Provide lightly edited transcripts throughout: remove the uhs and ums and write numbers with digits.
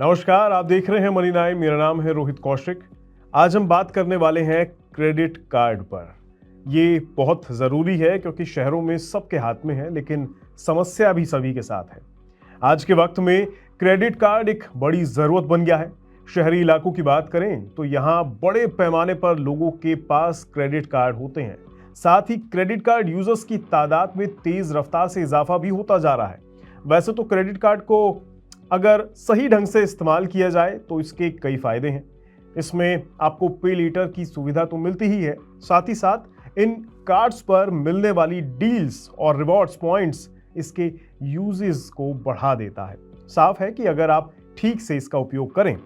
नमस्कार, आप देख रहे हैं मनी नाइन। मेरा नाम है रोहित कौशिक। आज हम बात करने वाले हैं क्रेडिट कार्ड पर। ये बहुत ज़रूरी है क्योंकि शहरों में सबके हाथ में है, लेकिन समस्या भी सभी के साथ है। आज के वक्त में क्रेडिट कार्ड एक बड़ी ज़रूरत बन गया है। शहरी इलाकों की बात करें तो यहाँ बड़े पैमाने पर लोगों के पास क्रेडिट कार्ड होते हैं। साथ ही क्रेडिट कार्ड यूजर्स की तादाद में तेज़ रफ्तार से इजाफा भी होता जा रहा है। वैसे तो क्रेडिट कार्ड को अगर सही ढंग से इस्तेमाल किया जाए तो इसके कई फायदे हैं। इसमें आपको पे लेटर की सुविधा तो मिलती ही है, साथ ही साथ इन कार्ड्स पर मिलने वाली डील्स और रिवॉर्ड्स पॉइंट्स इसके यूजेस को बढ़ा देता है। साफ है कि अगर आप ठीक से इसका उपयोग करें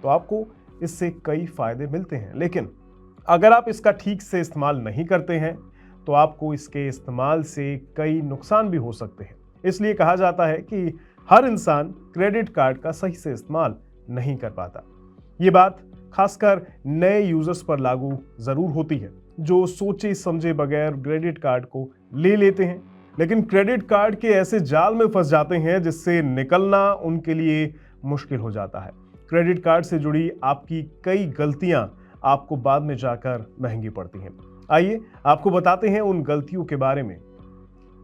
तो आपको इससे कई फायदे मिलते हैं, लेकिन अगर आप इसका ठीक से इस्तेमाल नहीं करते हैं तो आपको इसके इस्तेमाल से कई नुकसान भी हो सकते हैं। इसलिए कहा जाता है कि हर इंसान क्रेडिट कार्ड का सही से इस्तेमाल नहीं कर पाता। ये बात खासकर नए यूजर्स पर लागू जरूर होती है, जो सोचे समझे बगैर क्रेडिट कार्ड को ले लेते हैं, लेकिन क्रेडिट कार्ड के ऐसे जाल में फंस जाते हैं जिससे निकलना उनके लिए मुश्किल हो जाता है। क्रेडिट कार्ड से जुड़ी आपकी कई गलतियां आपको बाद में जाकर महंगी पड़ती हैं। आइए आपको बताते हैं उन गलतियों के बारे में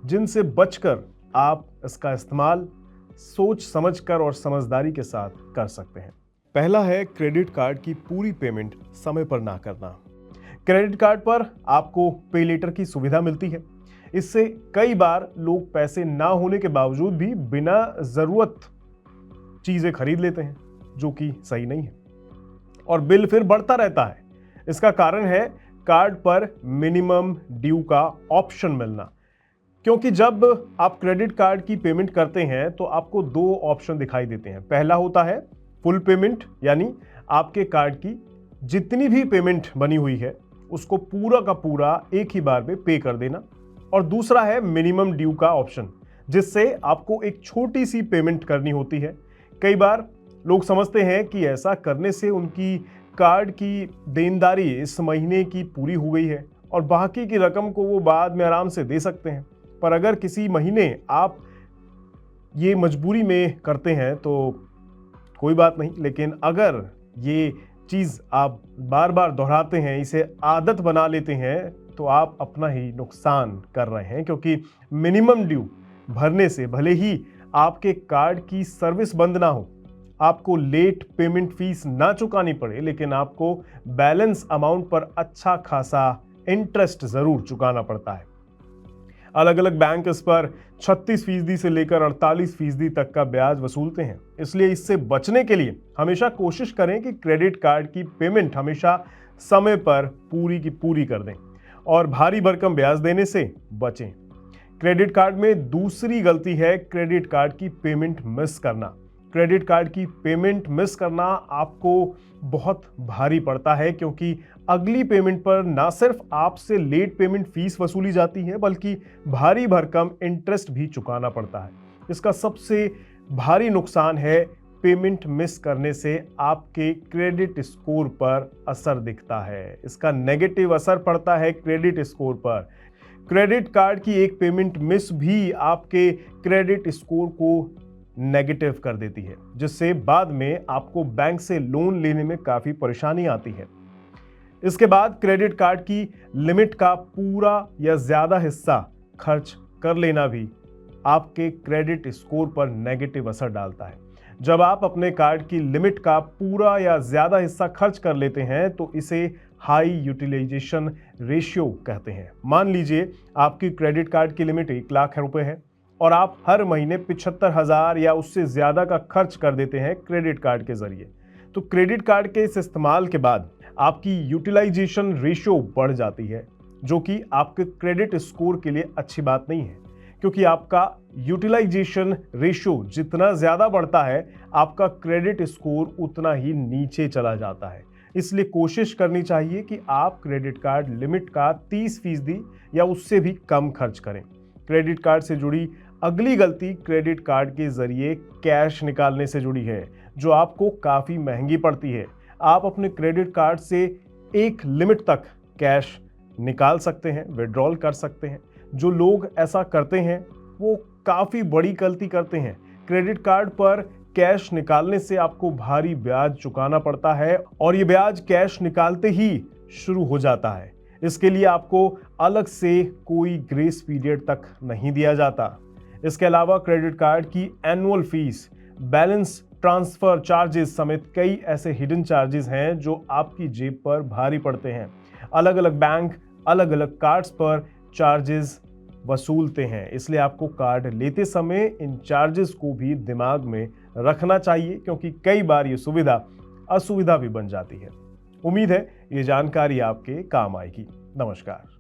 जिनसे बचकर आप इसका इस्तेमाल सोच समझकर और समझदारी के साथ कर सकते हैं। पहला है क्रेडिट कार्ड की पूरी पेमेंट समय पर ना करना। क्रेडिट कार्ड पर आपको पे लेटर की सुविधा मिलती है। इससे कई बार लोग पैसे ना होने के बावजूद भी बिना जरूरत चीजें खरीद लेते हैं, जो कि सही नहीं है, और बिल फिर बढ़ता रहता है। इसका कारण है कार्ड पर मिनिमम ड्यू का ऑप्शन मिलना, क्योंकि जब आप क्रेडिट कार्ड की पेमेंट करते हैं तो आपको दो ऑप्शन दिखाई देते हैं। पहला होता है फुल पेमेंट, यानी आपके कार्ड की जितनी भी पेमेंट बनी हुई है उसको पूरा का पूरा एक ही बार में पे कर देना, और दूसरा है मिनिमम ड्यू का ऑप्शन, जिससे आपको एक छोटी सी पेमेंट करनी होती है। कई बार लोग समझते हैं कि ऐसा करने से उनकी कार्ड की देनदारी इस महीने की पूरी हो गई है और बाकी की रकम को वो बाद में आराम से दे सकते हैं। पर अगर किसी महीने आप ये मजबूरी में करते हैं तो कोई बात नहीं, लेकिन अगर ये चीज़ आप बार बार दोहराते हैं, इसे आदत बना लेते हैं, तो आप अपना ही नुकसान कर रहे हैं, क्योंकि मिनिमम ड्यू भरने से भले ही आपके कार्ड की सर्विस बंद ना हो, आपको लेट पेमेंट फीस ना चुकानी पड़े, लेकिन आपको बैलेंस अमाउंट पर अच्छा खासा इंटरेस्ट ज़रूर चुकाना पड़ता है। अलग अलग बैंक इस पर 36% से लेकर 48% तक का ब्याज वसूलते हैं। इसलिए इससे बचने के लिए हमेशा कोशिश करें कि क्रेडिट कार्ड की पेमेंट हमेशा समय पर पूरी की पूरी कर दें और भारी भरकम ब्याज देने से बचें। क्रेडिट कार्ड में दूसरी गलती है क्रेडिट कार्ड की पेमेंट मिस करना। क्रेडिट कार्ड की पेमेंट मिस करना आपको बहुत भारी पड़ता है, क्योंकि अगली पेमेंट पर ना सिर्फ आपसे लेट पेमेंट फीस वसूली जाती है, बल्कि भारी भरकम इंटरेस्ट भी चुकाना पड़ता है। इसका सबसे भारी नुकसान है पेमेंट मिस करने से आपके क्रेडिट स्कोर पर असर दिखता है। इसका नेगेटिव असर पड़ता है क्रेडिट स्कोर पर। क्रेडिट कार्ड की एक पेमेंट मिस भी आपके क्रेडिट स्कोर को नेगेटिव कर देती है, जिससे बाद में आपको बैंक से लोन लेने में काफ़ी परेशानी आती है। इसके बाद क्रेडिट कार्ड की लिमिट का पूरा या ज़्यादा हिस्सा खर्च कर लेना भी आपके क्रेडिट स्कोर पर नेगेटिव असर डालता है। जब आप अपने कार्ड की लिमिट का पूरा या ज़्यादा हिस्सा खर्च कर लेते हैं तो इसे हाई यूटिलाइजेशन रेशियो कहते हैं। मान लीजिए आपकी क्रेडिट कार्ड की लिमिट 1 लाख रुपए है और आप हर महीने 75,000 या उससे ज़्यादा का खर्च कर देते हैं क्रेडिट कार्ड के ज़रिए, तो क्रेडिट कार्ड के इस इस्तेमाल के बाद आपकी यूटिलाइजेशन रेशियो बढ़ जाती है, जो कि आपके क्रेडिट स्कोर के लिए अच्छी बात नहीं है, क्योंकि आपका यूटिलाइजेशन रेशियो जितना ज़्यादा बढ़ता है आपका क्रेडिट स्कोर उतना ही नीचे चला जाता है। इसलिए कोशिश करनी चाहिए कि आप क्रेडिट कार्ड लिमिट का 30% या उससे भी कम खर्च करें। क्रेडिट कार्ड से जुड़ी अगली गलती क्रेडिट कार्ड के जरिए कैश निकालने से जुड़ी है, जो आपको काफ़ी महंगी पड़ती है। आप अपने क्रेडिट कार्ड से एक लिमिट तक कैश निकाल सकते हैं, विड्रॉल कर सकते हैं। जो लोग ऐसा करते हैं वो काफ़ी बड़ी गलती करते हैं। क्रेडिट कार्ड पर कैश निकालने से आपको भारी ब्याज चुकाना पड़ता है और ये ब्याज कैश निकालते ही शुरू हो जाता है। इसके लिए आपको अलग से कोई ग्रेस पीरियड तक नहीं दिया जाता। इसके अलावा क्रेडिट कार्ड की annual fees, balance transfer charges समेत कई ऐसे हिडन चार्जेस हैं जो आपकी जेब पर भारी पड़ते हैं। अलग अलग बैंक अलग अलग कार्ड्स पर चार्जेस वसूलते हैं, इसलिए आपको कार्ड लेते समय इन चार्जेस को भी दिमाग में रखना चाहिए, क्योंकि कई बार ये सुविधा असुविधा भी बन जाती है। उम्मीद है ये जानकारी आपके काम आएगी। नमस्कार।